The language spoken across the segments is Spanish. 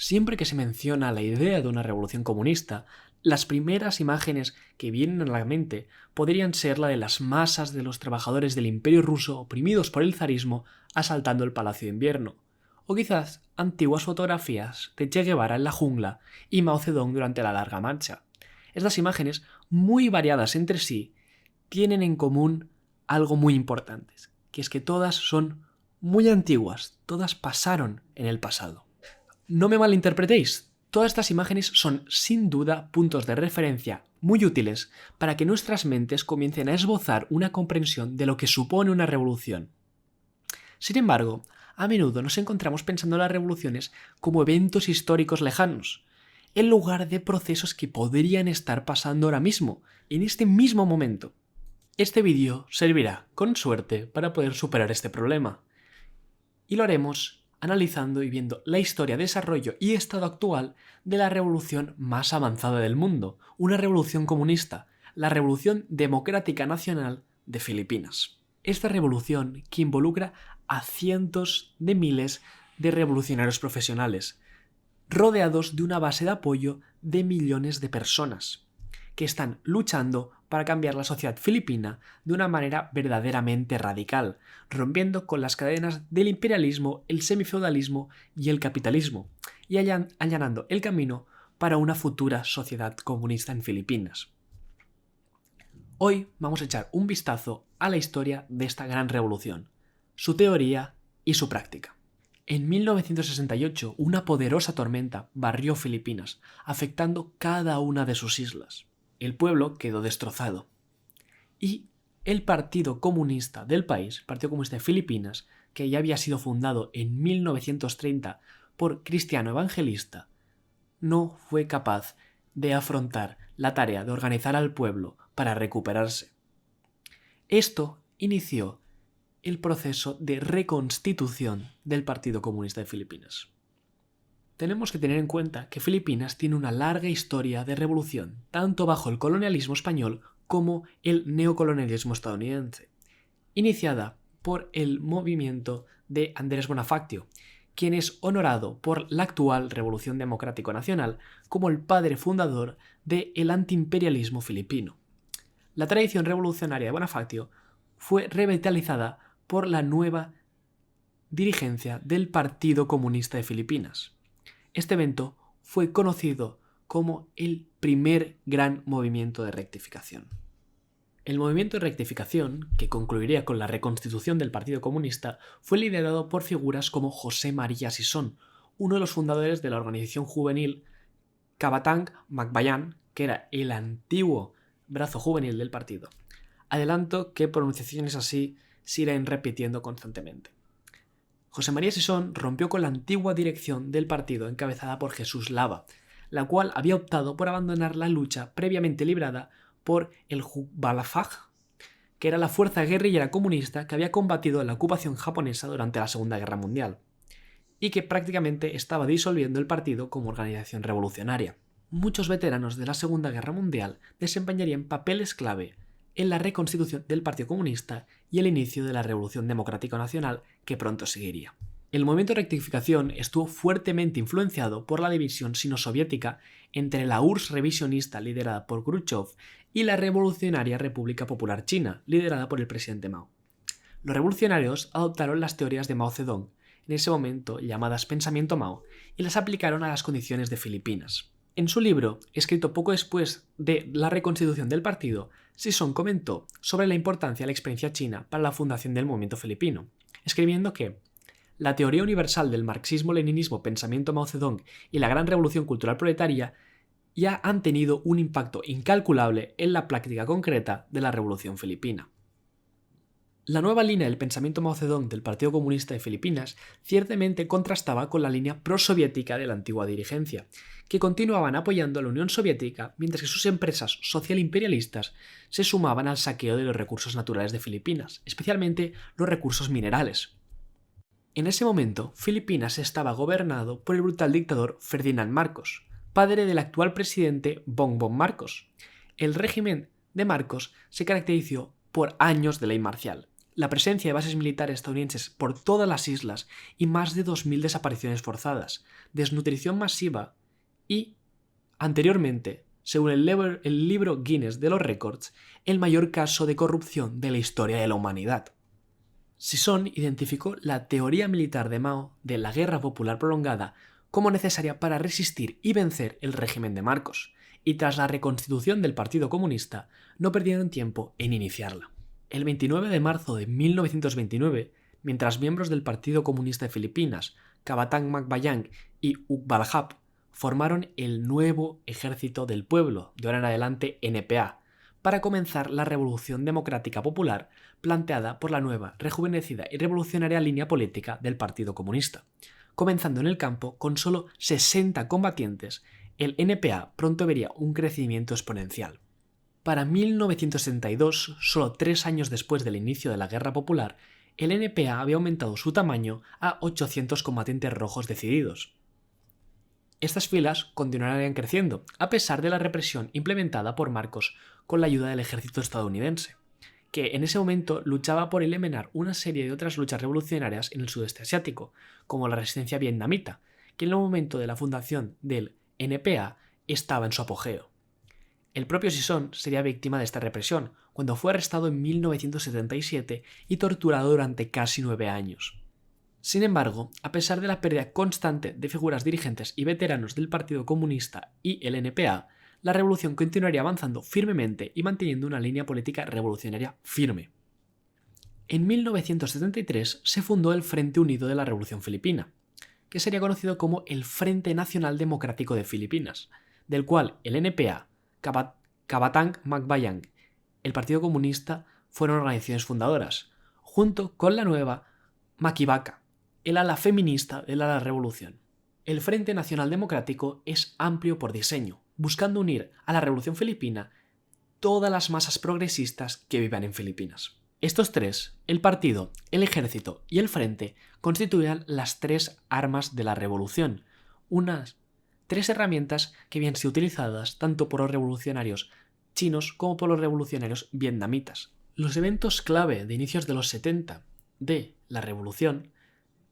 Siempre que se menciona la idea de una revolución comunista, las primeras imágenes que vienen a la mente podrían ser la de las masas de los trabajadores del Imperio ruso oprimidos por el zarismo asaltando el Palacio de Invierno, o quizás antiguas fotografías de Che Guevara en la jungla y Mao Zedong durante la Larga Marcha. Estas imágenes, muy variadas entre sí, tienen en común algo muy importante, que es que todas son muy antiguas, todas pasaron en el pasado. No me malinterpretéis, todas estas imágenes son sin duda puntos de referencia muy útiles para que nuestras mentes comiencen a esbozar una comprensión de lo que supone una revolución. Sin embargo, a menudo nos encontramos pensando en las revoluciones como eventos históricos lejanos, en lugar de procesos que podrían estar pasando ahora mismo, en este mismo momento. Este vídeo servirá, con suerte, para poder superar este problema. Y lo haremos analizando y viendo la historia, desarrollo y estado actual de la revolución más avanzada del mundo, una revolución comunista, la Revolución Democrática Nacional de Filipinas. Esta revolución que involucra a cientos de miles de revolucionarios profesionales, rodeados de una base de apoyo de millones de personas, que están luchando para cambiar la sociedad filipina de una manera verdaderamente radical, rompiendo con las cadenas del imperialismo, el semifeudalismo y el capitalismo, y allanando el camino para una futura sociedad comunista en Filipinas. Hoy vamos a echar un vistazo a la historia de esta gran revolución, su teoría y su práctica. En 1968, una poderosa tormenta barrió Filipinas, afectando cada una de sus islas. El pueblo quedó destrozado. Y el Partido Comunista del país, Partido Comunista de Filipinas, que ya había sido fundado en 1930 por Cristiano Evangelista, no fue capaz de afrontar la tarea de organizar al pueblo para recuperarse. Esto inició el proceso de reconstitución del Partido Comunista de Filipinas. Tenemos que tener en cuenta que Filipinas tiene una larga historia de revolución, tanto bajo el colonialismo español como el neocolonialismo estadounidense, iniciada por el movimiento de Andrés Bonifaccio, quien es honorado por la actual Revolución Democrática Nacional como el padre fundador del antiimperialismo filipino. La tradición revolucionaria de Bonifaccio fue revitalizada por la nueva dirigencia del Partido Comunista de Filipinas. Este evento fue conocido como el primer gran movimiento de rectificación. El movimiento de rectificación, que concluiría con la reconstitución del Partido Comunista, fue liderado por figuras como José María Sison, uno de los fundadores de la organización juvenil Kabataan Macbayan, que era el antiguo brazo juvenil del partido. Adelanto que pronunciaciones así se irán repitiendo constantemente. José María Sison rompió con la antigua dirección del partido encabezada por Jesús Lava, la cual había optado por abandonar la lucha previamente librada por el Hukbalafaj, que era la fuerza guerrillera comunista que había combatido la ocupación japonesa durante la Segunda Guerra Mundial, y que prácticamente estaba disolviendo el partido como organización revolucionaria. Muchos veteranos de la Segunda Guerra Mundial desempeñarían papeles clave en la reconstitución del Partido Comunista y el inicio de la Revolución Democrática Nacional que pronto seguiría. El movimiento de rectificación estuvo fuertemente influenciado por la división sino-soviética entre la URSS revisionista liderada por Khrushchev y la Revolucionaria República Popular China, liderada por el presidente Mao. Los revolucionarios adoptaron las teorías de Mao Zedong, en ese momento llamadas Pensamiento Mao, y las aplicaron a las condiciones de Filipinas. En su libro, escrito poco después de la reconstitución del partido, Sison comentó sobre la importancia de la experiencia china para la fundación del movimiento filipino, escribiendo que la teoría universal del marxismo-leninismo, pensamiento Mao Zedong y la gran revolución cultural proletaria ya han tenido un impacto incalculable en la práctica concreta de la revolución filipina. La nueva línea del pensamiento Mao Zedong del Partido Comunista de Filipinas ciertamente contrastaba con la línea prosoviética de la antigua dirigencia, que continuaban apoyando a la Unión Soviética mientras que sus empresas social-imperialistas se sumaban al saqueo de los recursos naturales de Filipinas, especialmente los recursos minerales. En ese momento, Filipinas estaba gobernado por el brutal dictador Ferdinand Marcos, padre del actual presidente Bongbong Marcos. El régimen de Marcos se caracterizó por años de ley marcial, la presencia de bases militares estadounidenses por todas las islas y más de 2.000 desapariciones forzadas, desnutrición masiva y, anteriormente, según el libro Guinness de los Récords, el mayor caso de corrupción de la historia de la humanidad. Sison identificó la teoría militar de Mao de la guerra popular prolongada como necesaria para resistir y vencer el régimen de Marcos, y tras la reconstitución del Partido Comunista no perdieron tiempo en iniciarla. El 29 de marzo de 1929, mientras miembros del Partido Comunista de Filipinas, Cabatang Macbayang y Ukbalhap, formaron el nuevo Ejército del Pueblo, de ahora en adelante NPA, para comenzar la Revolución Democrática Popular planteada por la nueva, rejuvenecida y revolucionaria línea política del Partido Comunista. Comenzando en el campo con solo 60 combatientes, el NPA pronto vería un crecimiento exponencial. Para 1962, solo 3 años después del inicio de la Guerra Popular, el NPA había aumentado su tamaño a 800 combatientes rojos decididos. Estas filas continuarían creciendo, a pesar de la represión implementada por Marcos con la ayuda del ejército estadounidense, que en ese momento luchaba por eliminar una serie de otras luchas revolucionarias en el sudeste asiático, como la resistencia vietnamita, que en el momento de la fundación del NPA estaba en su apogeo. El propio Sison sería víctima de esta represión, cuando fue arrestado en 1977 y torturado durante casi 9 años. Sin embargo, a pesar de la pérdida constante de figuras dirigentes y veteranos del Partido Comunista y el NPA, la revolución continuaría avanzando firmemente y manteniendo una línea política revolucionaria firme. En 1973 se fundó el Frente Unido de la Revolución Filipina, que sería conocido como el Frente Nacional Democrático de Filipinas, del cual el NPA, Cabatang Macbayang, el Partido Comunista fueron organizaciones fundadoras, junto con la nueva Maquibaca, el ala feminista de la revolución. El Frente Nacional Democrático es amplio por diseño, buscando unir a la revolución filipina todas las masas progresistas que vivan en Filipinas. Estos tres, el partido, el ejército y el frente, constituían las 3 armas de la revolución, unas 3 herramientas que habían sido utilizadas tanto por los revolucionarios chinos como por los revolucionarios vietnamitas. Los eventos clave de inicios de los 70 de la revolución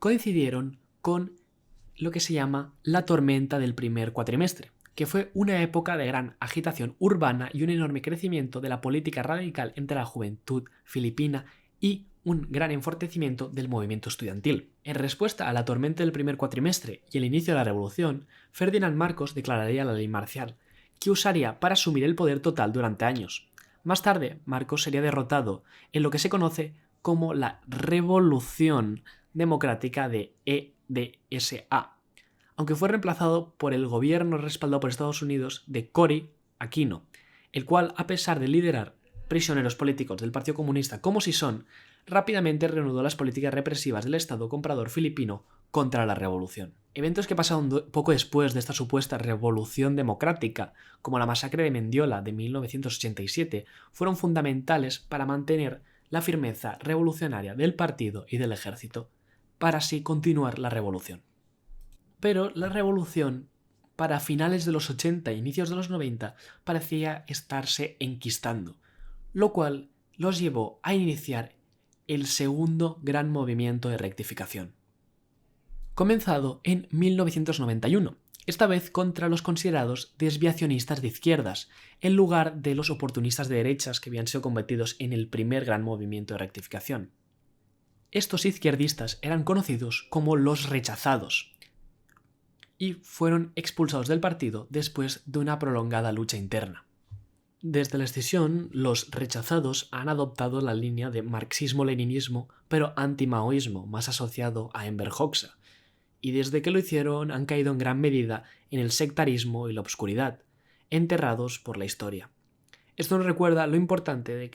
coincidieron con lo que se llama la tormenta del primer cuatrimestre, que fue una época de gran agitación urbana y un enorme crecimiento de la política radical entre la juventud filipina y un gran enfortalecimiento del movimiento estudiantil. En respuesta a la tormenta del primer cuatrimestre y el inicio de la revolución, Ferdinand Marcos declararía la ley marcial, que usaría para asumir el poder total durante años. Más tarde, Marcos sería derrotado en lo que se conoce como la Revolución Democrática de EDSA, aunque fue reemplazado por el gobierno respaldado por Estados Unidos de Cory Aquino, el cual, a pesar de liderar prisioneros políticos del Partido Comunista como Sison, rápidamente reanudó las políticas represivas del Estado comprador filipino contra la revolución. Eventos que pasaron poco después de esta supuesta revolución democrática, como la masacre de Mendiola de 1987, fueron fundamentales para mantener la firmeza revolucionaria del partido y del ejército, para así continuar la revolución. Pero la revolución, para finales de los 80 e inicios de los 90, parecía estarse enquistando, lo cual los llevó a iniciar el segundo gran movimiento de rectificación, comenzado en 1991, esta vez contra los considerados desviacionistas de izquierdas, en lugar de los oportunistas de derechas que habían sido convertidos en el primer gran movimiento de rectificación. Estos izquierdistas eran conocidos como los rechazados y fueron expulsados del partido después de una prolongada lucha interna. Desde la escisión, los rechazados han adoptado la línea de marxismo-leninismo, pero anti-maoísmo, más asociado a Enver Hoxha, y desde que lo hicieron han caído en gran medida en el sectarismo y la obscuridad, enterrados por la historia. Esto nos recuerda lo importante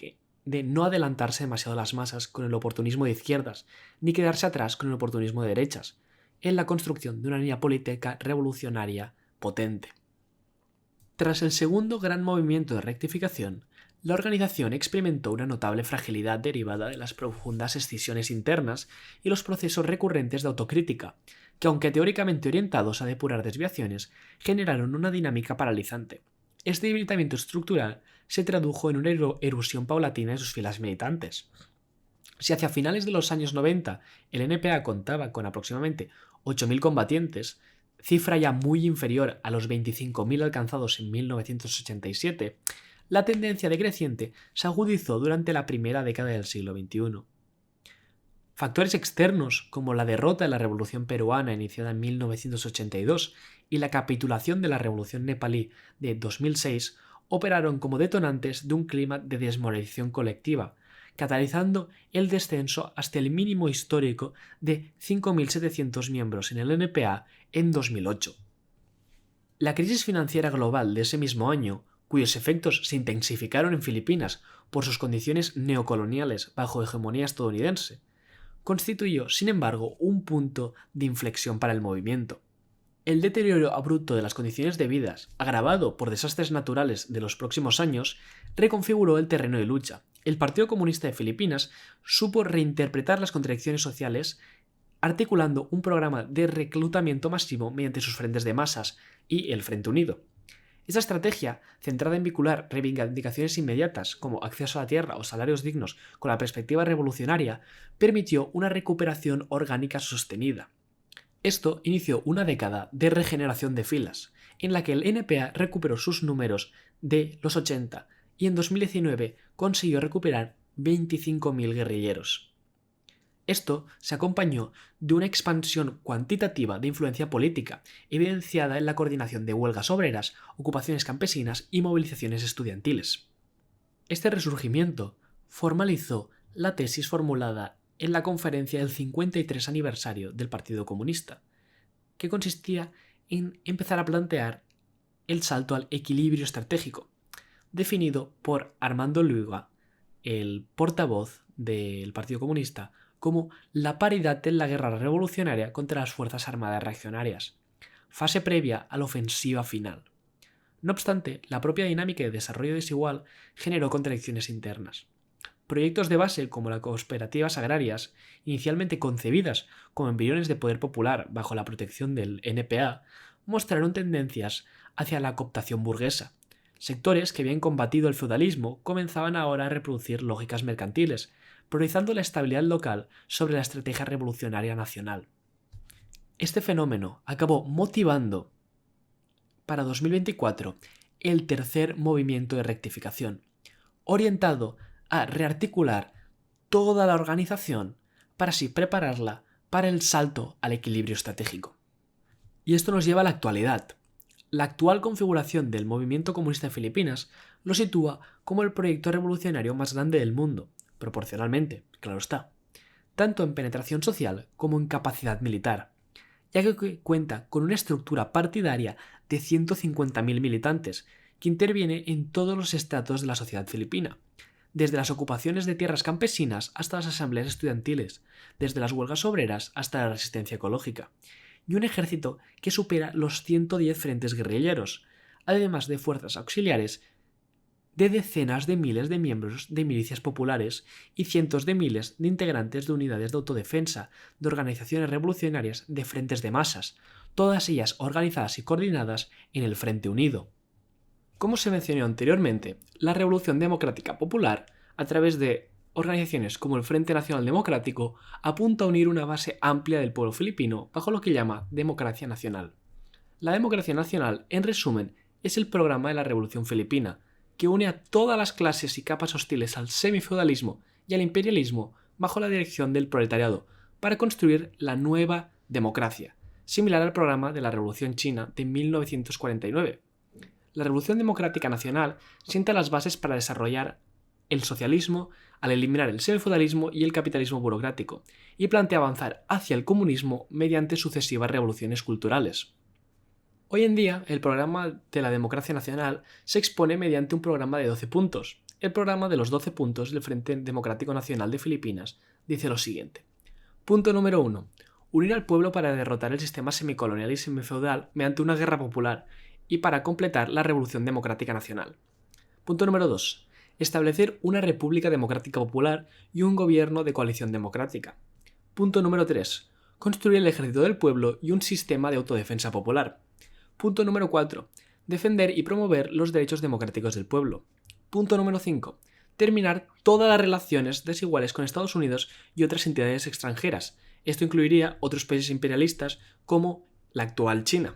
de no adelantarse demasiado a las masas con el oportunismo de izquierdas, ni quedarse atrás con el oportunismo de derechas, en la construcción de una línea política revolucionaria potente. Tras el segundo gran movimiento de rectificación, la organización experimentó una notable fragilidad derivada de las profundas escisiones internas y los procesos recurrentes de autocrítica, que aunque teóricamente orientados a depurar desviaciones, generaron una dinámica paralizante. Este debilitamiento estructural se tradujo en una erosión paulatina de sus filas militantes. Si hacia finales de los años 90 el NPA contaba con aproximadamente 8.000 combatientes, cifra ya muy inferior a los 25.000 alcanzados en 1987, la tendencia decreciente se agudizó durante la primera década del siglo XXI. Factores externos, como la derrota de la Revolución peruana iniciada en 1982 y la capitulación de la Revolución nepalí de 2006, operaron como detonantes de un clima de desmoralización colectiva, catalizando el descenso hasta el mínimo histórico de 5.700 miembros en el NPA en 2008. La crisis financiera global de ese mismo año, cuyos efectos se intensificaron en Filipinas por sus condiciones neocoloniales bajo hegemonía estadounidense, constituyó, sin embargo, un punto de inflexión para el movimiento. El deterioro abrupto de las condiciones de vida, agravado por desastres naturales de los próximos años, reconfiguró el terreno de lucha. El Partido Comunista de Filipinas supo reinterpretar las contradicciones sociales, articulando un programa de reclutamiento masivo mediante sus frentes de masas y el Frente Unido. Esta estrategia, centrada en vincular reivindicaciones inmediatas como acceso a la tierra o salarios dignos con la perspectiva revolucionaria, permitió una recuperación orgánica sostenida. Esto inició una década de regeneración de filas, en la que el NPA recuperó sus números de los 80 y en 2019 consiguió recuperar 25.000 guerrilleros. Esto se acompañó de una expansión cuantitativa de influencia política, evidenciada en la coordinación de huelgas obreras, ocupaciones campesinas y movilizaciones estudiantiles. Este resurgimiento formalizó la tesis formulada en la conferencia del 53 aniversario del Partido Comunista, que consistía en empezar a plantear el salto al equilibrio estratégico, definido por Armando Luiga, el portavoz del Partido Comunista, como la paridad en la guerra revolucionaria contra las Fuerzas Armadas Reaccionarias, fase previa a la ofensiva final. No obstante, la propia dinámica de desarrollo desigual generó contradicciones internas. Proyectos de base como las cooperativas agrarias, inicialmente concebidas como embriones de poder popular bajo la protección del NPA, mostraron tendencias hacia la cooptación burguesa. Sectores que habían combatido el feudalismo comenzaban ahora a reproducir lógicas mercantiles, priorizando la estabilidad local sobre la estrategia revolucionaria nacional. Este fenómeno acabó motivando para 2024 el tercer movimiento de rectificación, orientado a rearticular toda la organización para así prepararla para el salto al equilibrio estratégico. Y esto nos lleva a la actualidad. La actual configuración del movimiento comunista de Filipinas lo sitúa como el proyecto revolucionario más grande del mundo, proporcionalmente, claro está, tanto en penetración social como en capacidad militar, ya que cuenta con una estructura partidaria de 150.000 militantes que interviene en todos los estratos de la sociedad filipina, desde las ocupaciones de tierras campesinas hasta las asambleas estudiantiles, desde las huelgas obreras hasta la resistencia ecológica, y un ejército que supera los 110 frentes guerrilleros, además de fuerzas auxiliares de decenas de miles de miembros de milicias populares y cientos de miles de integrantes de unidades de autodefensa, de organizaciones revolucionarias, de frentes de masas, todas ellas organizadas y coordinadas en el Frente Unido. Como se mencionó anteriormente, la Revolución Democrática Popular, a través de organizaciones como el Frente Nacional Democrático, apunta a unir una base amplia del pueblo filipino bajo lo que llama democracia nacional. La democracia nacional, en resumen, es el programa de la Revolución Filipina, que une a todas las clases y capas hostiles al semifeudalismo y al imperialismo bajo la dirección del proletariado, para construir la nueva democracia, similar al programa de la Revolución China de 1949. La Revolución Democrática Nacional sienta las bases para desarrollar el socialismo al eliminar el semifeudalismo y el capitalismo burocrático, y plantea avanzar hacia el comunismo mediante sucesivas revoluciones culturales. Hoy en día, el programa de la democracia nacional se expone mediante un programa de 12 puntos. El programa de los 12 puntos del Frente Democrático Nacional de Filipinas dice lo siguiente. Punto número 1. Unir al pueblo para derrotar el sistema semicolonial y semifeudal mediante una guerra popular y para completar la Revolución Democrática Nacional. Punto número 2. Establecer una República Democrática Popular y un gobierno de coalición democrática. Punto número 3. Construir el ejército del pueblo y un sistema de autodefensa popular. Punto número 4. Defender y promover los derechos democráticos del pueblo. Punto número 5. terminar todas las relaciones desiguales con Estados Unidos y otras entidades extranjeras. Esto incluiría otros países imperialistas como la actual China.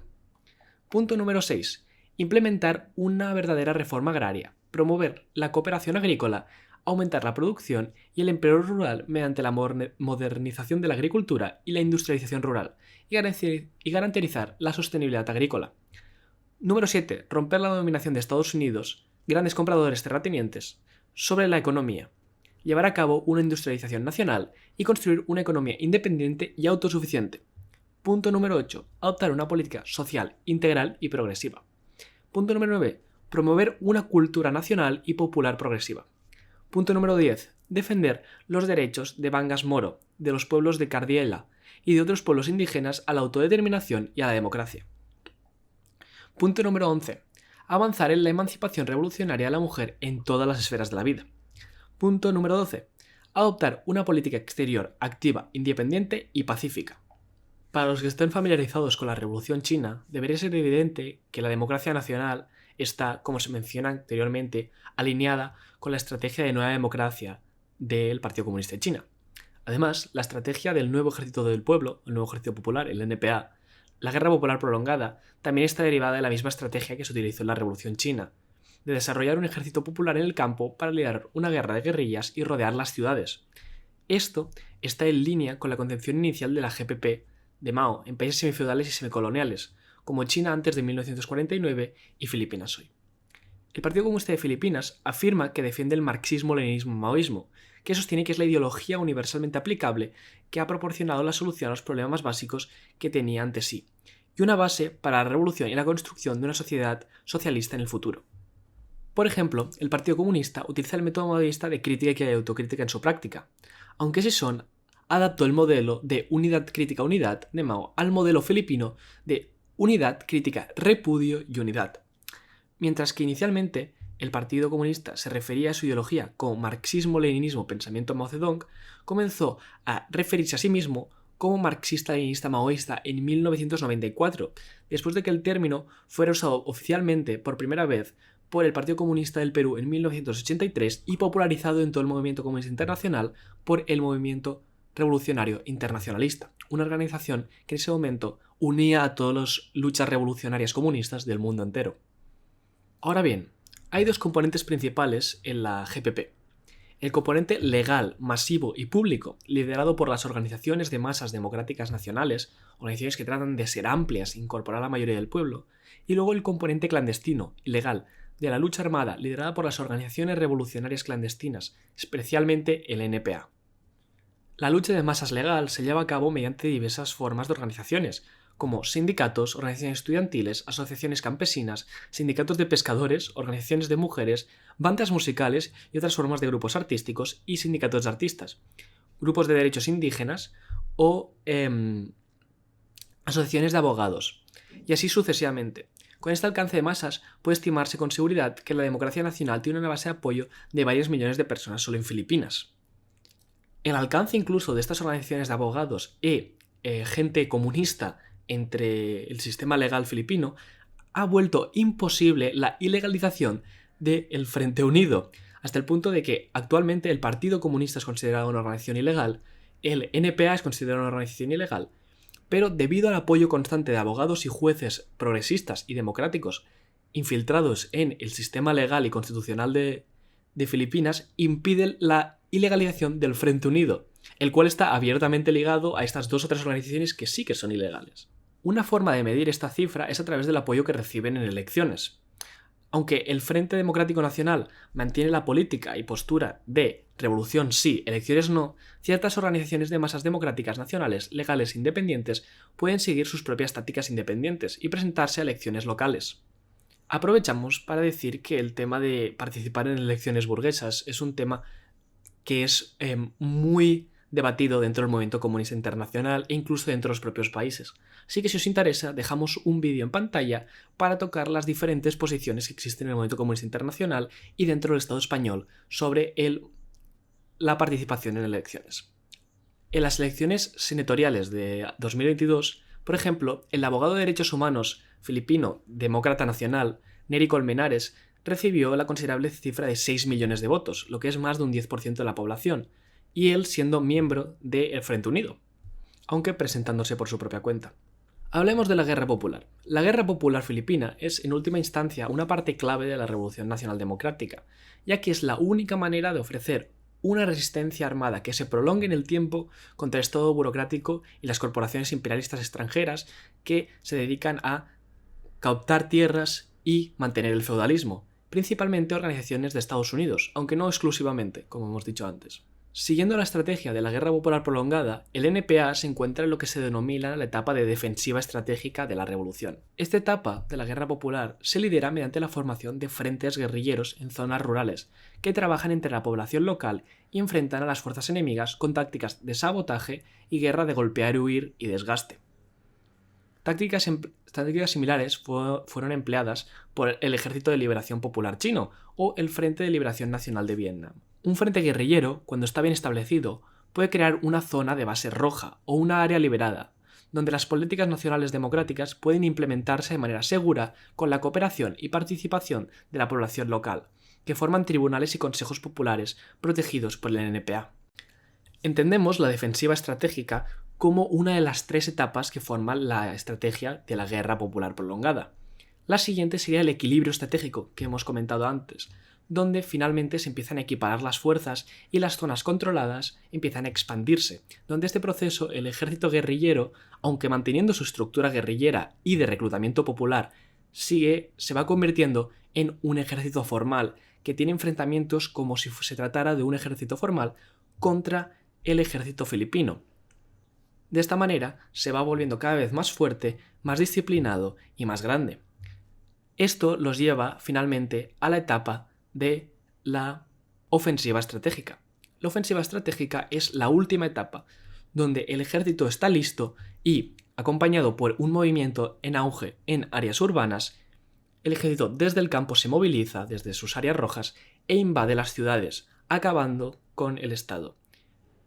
Punto número 6. Implementar una verdadera reforma agraria, promover la cooperación agrícola, aumentar la producción y el empleo rural mediante la modernización de la agricultura y la industrialización rural, y garantizar la sostenibilidad agrícola. Número 7. Romper la dominación de Estados Unidos, grandes compradores terratenientes, sobre la economía. Llevar a cabo una industrialización nacional y construir una economía independiente y autosuficiente. Punto número 8. Adoptar una política social, integral y progresiva. Punto número 9. Promover una cultura nacional y popular progresiva. Punto número 10. Defender los derechos de Bangas Moro, de los pueblos de Cardiela y de otros pueblos indígenas a la autodeterminación y a la democracia. Punto número 11. Avanzar en la emancipación revolucionaria de la mujer en todas las esferas de la vida. Punto número 12. Adoptar una política exterior activa, independiente y pacífica. Para los que estén familiarizados con la Revolución China, debería ser evidente que la democracia nacional está, como se menciona anteriormente, alineada con la estrategia de nueva democracia del Partido Comunista de China. Además, la estrategia del nuevo ejército del pueblo, el nuevo ejército popular, el NPA, la guerra popular prolongada, también está derivada de la misma estrategia que se utilizó en la Revolución China, de desarrollar un ejército popular en el campo para liderar una guerra de guerrillas y rodear las ciudades. Esto está en línea con la concepción inicial de la GPP de Mao en países semifeudales y semicoloniales, como China antes de 1949 y Filipinas hoy. El Partido Comunista de Filipinas afirma que defiende el marxismo-leninismo-maoísmo, que sostiene que es la ideología universalmente aplicable que ha proporcionado la solución a los problemas más básicos que tenía ante sí, y una base para la revolución y la construcción de una sociedad socialista en el futuro. Por ejemplo, el Partido Comunista utiliza el método maoísta de crítica y autocrítica en su práctica, aunque Sison adaptó el modelo de unidad crítica unidad de Mao al modelo filipino de unidad crítica repudio y unidad. Mientras que inicialmente el Partido Comunista se refería a su ideología como marxismo-leninismo pensamiento Mao Zedong, comenzó a referirse a sí mismo como marxista-leninista maoísta en 1994, después de que el término fuera usado oficialmente por primera vez por el Partido Comunista del Perú en 1983 y popularizado en todo el movimiento comunista internacional por el Movimiento Revolucionario Internacionalista, una organización que en ese momento unía a todas las luchas revolucionarias comunistas del mundo entero. Ahora bien, hay dos componentes principales en la GPP. El componente legal, masivo y público, liderado por las organizaciones de masas democráticas nacionales, organizaciones que tratan de ser amplias e incorporar a la mayoría del pueblo, y luego el componente clandestino, ilegal, de la lucha armada, liderada por las organizaciones revolucionarias clandestinas, especialmente el NPA. La lucha de masas legal se lleva a cabo mediante diversas formas de organizaciones, como sindicatos, organizaciones estudiantiles, asociaciones campesinas, sindicatos de pescadores, organizaciones de mujeres, bandas musicales y otras formas de grupos artísticos y sindicatos de artistas, grupos de derechos indígenas o asociaciones de abogados, y así sucesivamente. Con este alcance de masas puede estimarse con seguridad que la democracia nacional tiene una base de apoyo de varios millones de personas solo en Filipinas. El alcance incluso de estas organizaciones de abogados y gente comunista entre el sistema legal filipino ha vuelto imposible la ilegalización del Frente Unido, hasta el punto de que actualmente el Partido Comunista es considerado una organización ilegal, el NPA es considerado una organización ilegal, pero debido al apoyo constante de abogados y jueces progresistas y democráticos infiltrados en el sistema legal y constitucional de Filipinas, impiden la ilegalización del Frente Unido, el cual está abiertamente ligado a estas dos o tres organizaciones que sí que son ilegales. Una forma de medir esta cifra es a través del apoyo que reciben en elecciones. Aunque el Frente Democrático Nacional mantiene la política y postura de revolución sí, elecciones no, ciertas organizaciones de masas democráticas nacionales, legales e independientes pueden seguir sus propias tácticas independientes y presentarse a elecciones locales. Aprovechamos para decir que el tema de participar en elecciones burguesas es un tema que es muy debatido dentro del movimiento comunista internacional e incluso dentro de los propios países. Así que si os interesa, dejamos un vídeo en pantalla para tocar las diferentes posiciones que existen en el movimiento comunista internacional y dentro del Estado español sobre la participación en elecciones. En las elecciones senatoriales de 2022, por ejemplo, el abogado de derechos humanos filipino demócrata nacional, Nery Colmenares, recibió la considerable cifra de 6 millones de votos, lo que es más de un 10% de la población, y él siendo miembro del Frente Unido, aunque presentándose por su propia cuenta. Hablemos de la Guerra Popular. La Guerra Popular Filipina es, en última instancia, una parte clave de la Revolución Nacional Democrática, ya que es la única manera de ofrecer una resistencia armada que se prolongue en el tiempo contra el Estado burocrático y las corporaciones imperialistas extranjeras que se dedican a captar tierras y mantener el feudalismo, principalmente organizaciones de Estados Unidos, aunque no exclusivamente, como hemos dicho antes. Siguiendo la estrategia de la Guerra Popular prolongada, el NPA se encuentra en lo que se denomina la etapa de defensiva estratégica de la revolución. Esta etapa de la Guerra Popular se lidera mediante la formación de frentes guerrilleros en zonas rurales, que trabajan entre la población local y enfrentan a las fuerzas enemigas con tácticas de sabotaje y guerra de golpear, huir y desgaste. Tácticas similares fueron empleadas por el Ejército de Liberación Popular Chino o el Frente de Liberación Nacional de Vietnam. Un frente guerrillero, cuando está bien establecido, puede crear una zona de base roja o una área liberada, donde las políticas nacionales democráticas pueden implementarse de manera segura con la cooperación y participación de la población local, que forman tribunales y consejos populares protegidos por el NPA. Entendemos la defensiva estratégica como una de las 3 etapas que forman la estrategia de la Guerra Popular prolongada. La siguiente sería el equilibrio estratégico que hemos comentado antes, donde finalmente se empiezan a equiparar las fuerzas y las zonas controladas empiezan a expandirse, donde este proceso el ejército guerrillero, aunque manteniendo su estructura guerrillera y de reclutamiento popular, se va convirtiendo en un ejército formal que tiene enfrentamientos como si se tratara de un ejército formal contra el ejército filipino. De esta manera se va volviendo cada vez más fuerte, más disciplinado y más grande. Esto los lleva finalmente a la etapa de la ofensiva estratégica. La ofensiva estratégica es la última etapa, donde el ejército está listo y, acompañado por un movimiento en auge en áreas urbanas, el ejército desde el campo se moviliza desde sus áreas rojas e invade las ciudades, acabando con el Estado.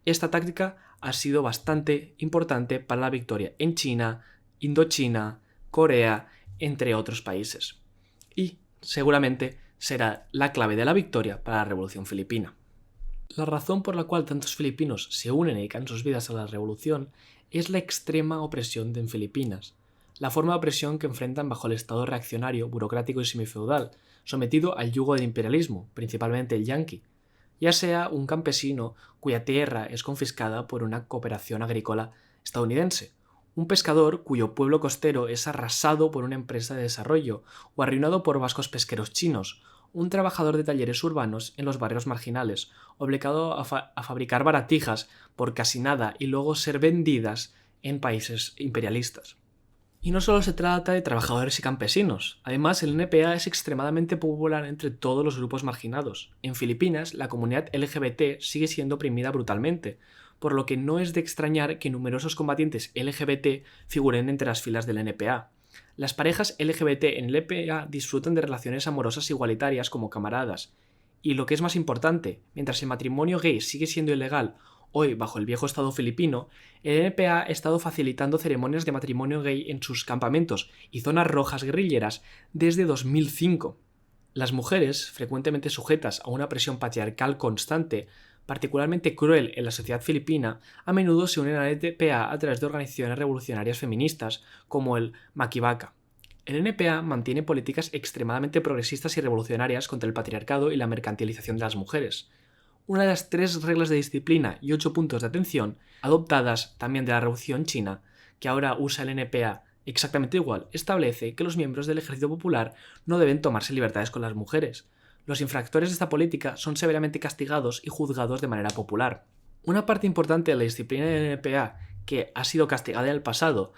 Esta táctica ha sido bastante importante para la victoria en China, Indochina, Corea, entre otros países. Y seguramente será la clave de la victoria para la Revolución Filipina. La razón por la cual tantos filipinos se unen y dedican sus vidas a la revolución es la extrema opresión en Filipinas, la forma de opresión que enfrentan bajo el Estado reaccionario, burocrático y semifeudal, sometido al yugo del imperialismo, principalmente el yanqui, ya sea un campesino cuya tierra es confiscada por una cooperación agrícola estadounidense, un pescador cuyo pueblo costero es arrasado por una empresa de desarrollo o arruinado por vascos pesqueros chinos, un trabajador de talleres urbanos en los barrios marginales, obligado a fabricar baratijas por casi nada y luego ser vendidas en países imperialistas. Y no solo se trata de trabajadores y campesinos, además el NPA es extremadamente popular entre todos los grupos marginados. En Filipinas, la comunidad LGBT sigue siendo oprimida brutalmente, por lo que no es de extrañar que numerosos combatientes LGBT figuren entre las filas del NPA. Las parejas LGBT en el NPA disfrutan de relaciones amorosas igualitarias como camaradas. Y lo que es más importante, mientras el matrimonio gay sigue siendo ilegal hoy bajo el viejo Estado filipino, el NPA ha estado facilitando ceremonias de matrimonio gay en sus campamentos y zonas rojas guerrilleras desde 2005. Las mujeres, frecuentemente sujetas a una presión patriarcal constante, particularmente cruel en la sociedad filipina, a menudo se unen al NPA a través de organizaciones revolucionarias feministas como el Makibaka. El NPA mantiene políticas extremadamente progresistas y revolucionarias contra el patriarcado y la mercantilización de las mujeres. Una de las 3 reglas de disciplina y 8 puntos de atención, adoptadas también de la Revolución China, que ahora usa el NPA exactamente igual, establece que los miembros del Ejército Popular no deben tomarse libertades con las mujeres. Los infractores de esta política son severamente castigados y juzgados de manera popular. Una parte importante de la disciplina del NPA, que ha sido castigada en el pasado,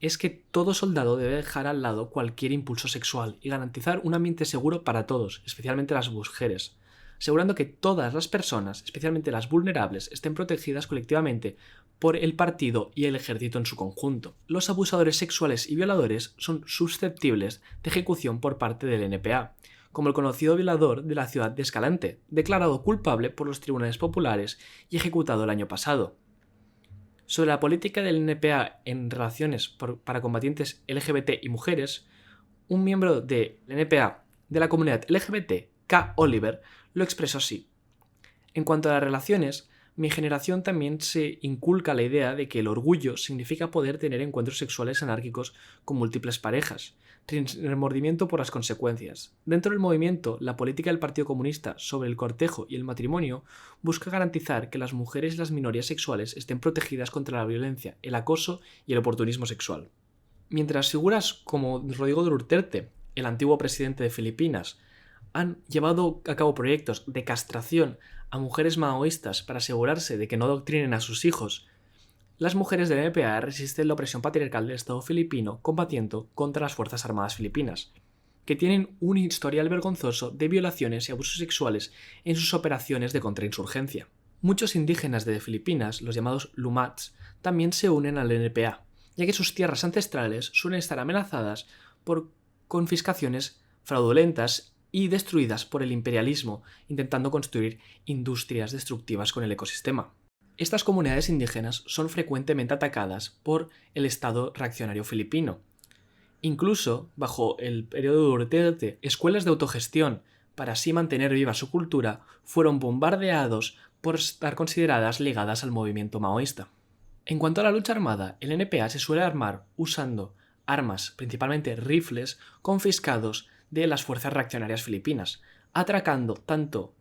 es que todo soldado debe dejar al lado cualquier impulso sexual y garantizar un ambiente seguro para todos, especialmente las mujeres, asegurando que todas las personas, especialmente las vulnerables, estén protegidas colectivamente por el partido y el ejército en su conjunto. Los abusadores sexuales y violadores son susceptibles de ejecución por parte del NPA, como el conocido violador de la ciudad de Escalante, declarado culpable por los tribunales populares y ejecutado el año pasado. Sobre la política del NPA en relaciones para combatientes LGBT y mujeres, un miembro del NPA de la comunidad LGBT, K. Oliver, lo expresó así: en cuanto a las relaciones, mi generación también se inculca la idea de que el orgullo significa poder tener encuentros sexuales anárquicos con múltiples parejas, sin remordimiento por las consecuencias. Dentro del movimiento, la política del Partido Comunista sobre el cortejo y el matrimonio busca garantizar que las mujeres y las minorías sexuales estén protegidas contra la violencia, el acoso y el oportunismo sexual. Mientras figuras como Rodrigo Duterte, el antiguo presidente de Filipinas, han llevado a cabo proyectos de castración a mujeres maoístas para asegurarse de que no adoctrinen a sus hijos, las mujeres del NPA resisten la opresión patriarcal del Estado filipino combatiendo contra las Fuerzas Armadas filipinas, que tienen un historial vergonzoso de violaciones y abusos sexuales en sus operaciones de contrainsurgencia. Muchos indígenas de Filipinas, los llamados Lumats, también se unen al NPA, ya que sus tierras ancestrales suelen estar amenazadas por confiscaciones fraudulentas y destruidas por el imperialismo, intentando construir industrias destructivas con el ecosistema. Estas comunidades indígenas son frecuentemente atacadas por el Estado reaccionario filipino. Incluso, bajo el periodo de Duterte, escuelas de autogestión, para así mantener viva su cultura, fueron bombardeados por estar consideradas ligadas al movimiento maoísta. En cuanto a la lucha armada, el NPA se suele armar usando armas, principalmente rifles, confiscados de las fuerzas reaccionarias filipinas, atracando tanto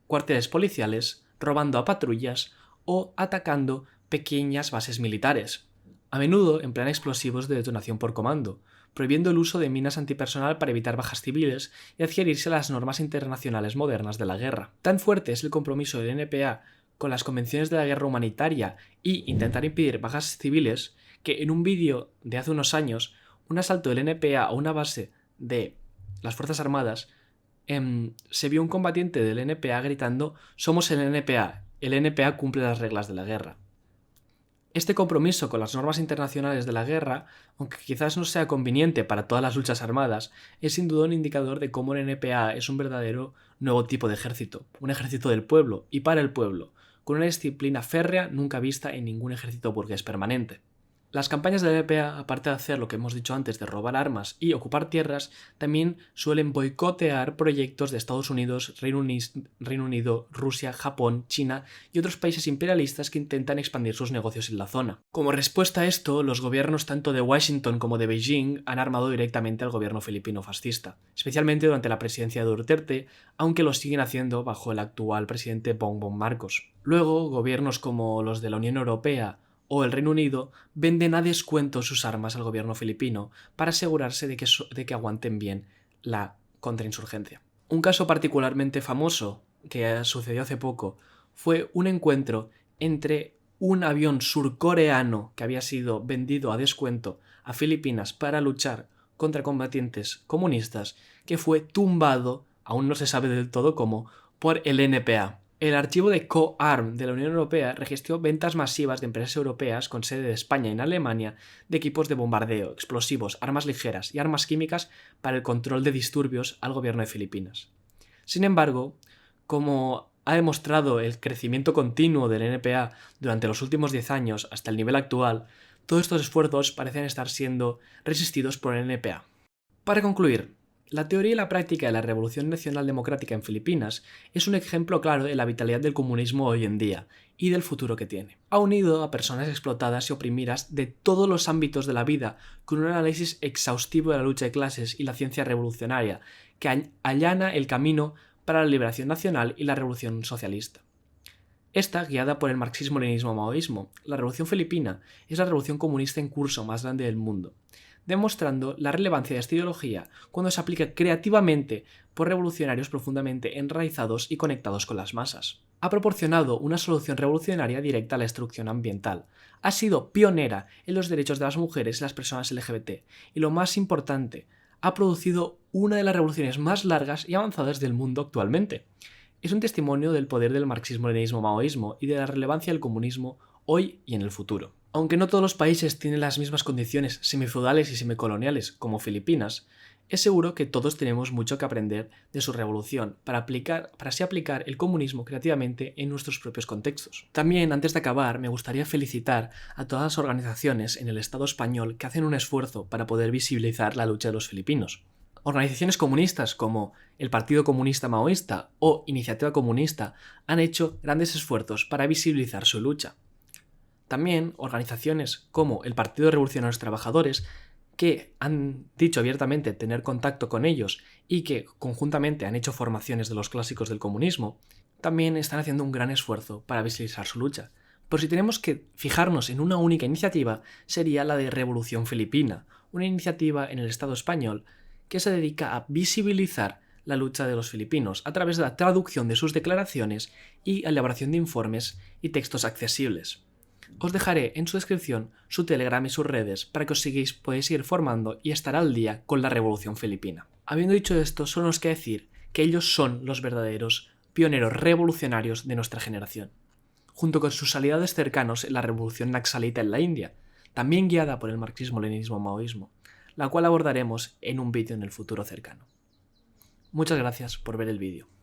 cuarteles policiales, robando a patrullas o atacando pequeñas bases militares, a menudo emplean explosivos de detonación por comando, prohibiendo el uso de minas antipersonal para evitar bajas civiles y adherirse a las normas internacionales modernas de la guerra. Tan fuerte es el compromiso del NPA con las convenciones de la guerra humanitaria y intentar impedir bajas civiles que en un vídeo de hace unos años, un asalto del NPA a una base de las Fuerzas Armadas, se vio un combatiente del NPA gritando «Somos el NPA cumple las reglas de la guerra». Este compromiso con las normas internacionales de la guerra, aunque quizás no sea conveniente para todas las luchas armadas, es sin duda un indicador de cómo el NPA es un verdadero nuevo tipo de ejército, un ejército del pueblo y para el pueblo, con una disciplina férrea nunca vista en ningún ejército burgués permanente. Las campañas del NPA, aparte de hacer lo que hemos dicho antes de robar armas y ocupar tierras, también suelen boicotear proyectos de Estados Unidos, Reino Unido, Rusia, Japón, China y otros países imperialistas que intentan expandir sus negocios en la zona. Como respuesta a esto, los gobiernos tanto de Washington como de Beijing han armado directamente al gobierno filipino fascista, especialmente durante la presidencia de Duterte, aunque lo siguen haciendo bajo el actual presidente Bongbong Marcos. Luego, gobiernos como los de la Unión Europea o el Reino Unido venden a descuento sus armas al gobierno filipino para asegurarse de que aguanten bien la contrainsurgencia. Un caso particularmente famoso que sucedió hace poco fue un encuentro entre un avión surcoreano que había sido vendido a descuento a Filipinas para luchar contra combatientes comunistas que fue tumbado, aún no se sabe del todo cómo, por el NPA. El archivo de COARM de la Unión Europea registró ventas masivas de empresas europeas con sede de España y en Alemania de equipos de bombardeo, explosivos, armas ligeras y armas químicas para el control de disturbios al gobierno de Filipinas. Sin embargo, como ha demostrado el crecimiento continuo del NPA durante los últimos 10 años hasta el nivel actual, todos estos esfuerzos parecen estar siendo resistidos por el NPA. Para concluir, la teoría y la práctica de la Revolución Nacional Democrática en Filipinas es un ejemplo claro de la vitalidad del comunismo hoy en día y del futuro que tiene. Ha unido a personas explotadas y oprimidas de todos los ámbitos de la vida con un análisis exhaustivo de la lucha de clases y la ciencia revolucionaria que allana el camino para la liberación nacional y la revolución socialista. Esta, guiada por el marxismo-leninismo-maoísmo, la Revolución Filipina es la revolución comunista en curso más grande del mundo, demostrando la relevancia de esta ideología cuando se aplica creativamente por revolucionarios profundamente enraizados y conectados con las masas. Ha proporcionado una solución revolucionaria directa a la destrucción ambiental. Ha sido pionera en los derechos de las mujeres y las personas LGBT. Y lo más importante, ha producido una de las revoluciones más largas y avanzadas del mundo actualmente. Es un testimonio del poder del marxismo-leninismo-maoísmo y de la relevancia del comunismo hoy y en el futuro. Aunque no todos los países tienen las mismas condiciones semifeudales y semicoloniales como Filipinas, es seguro que todos tenemos mucho que aprender de su revolución para así aplicar el comunismo creativamente en nuestros propios contextos. También, antes de acabar, me gustaría felicitar a todas las organizaciones en el Estado español que hacen un esfuerzo para poder visibilizar la lucha de los filipinos. Organizaciones comunistas como el Partido Comunista Maoísta o Iniciativa Comunista han hecho grandes esfuerzos para visibilizar su lucha. También organizaciones como el Partido Revolucionario de los Trabajadores, que han dicho abiertamente tener contacto con ellos y que conjuntamente han hecho formaciones de los clásicos del comunismo, también están haciendo un gran esfuerzo para visibilizar su lucha. Por si tenemos que fijarnos en una única iniciativa, sería la de Revolución Filipina, una iniciativa en el Estado español que se dedica a visibilizar la lucha de los filipinos a través de la traducción de sus declaraciones y elaboración de informes y textos accesibles. Os dejaré en su descripción su Telegram y sus redes para que podáis seguir formando y estar al día con la Revolución Filipina. Habiendo dicho esto, solo nos queda decir que ellos son los verdaderos pioneros revolucionarios de nuestra generación, junto con sus aliados cercanos en la Revolución Naxalita en la India, también guiada por el marxismo-leninismo-maoísmo, la cual abordaremos en un vídeo en el futuro cercano. Muchas gracias por ver el vídeo.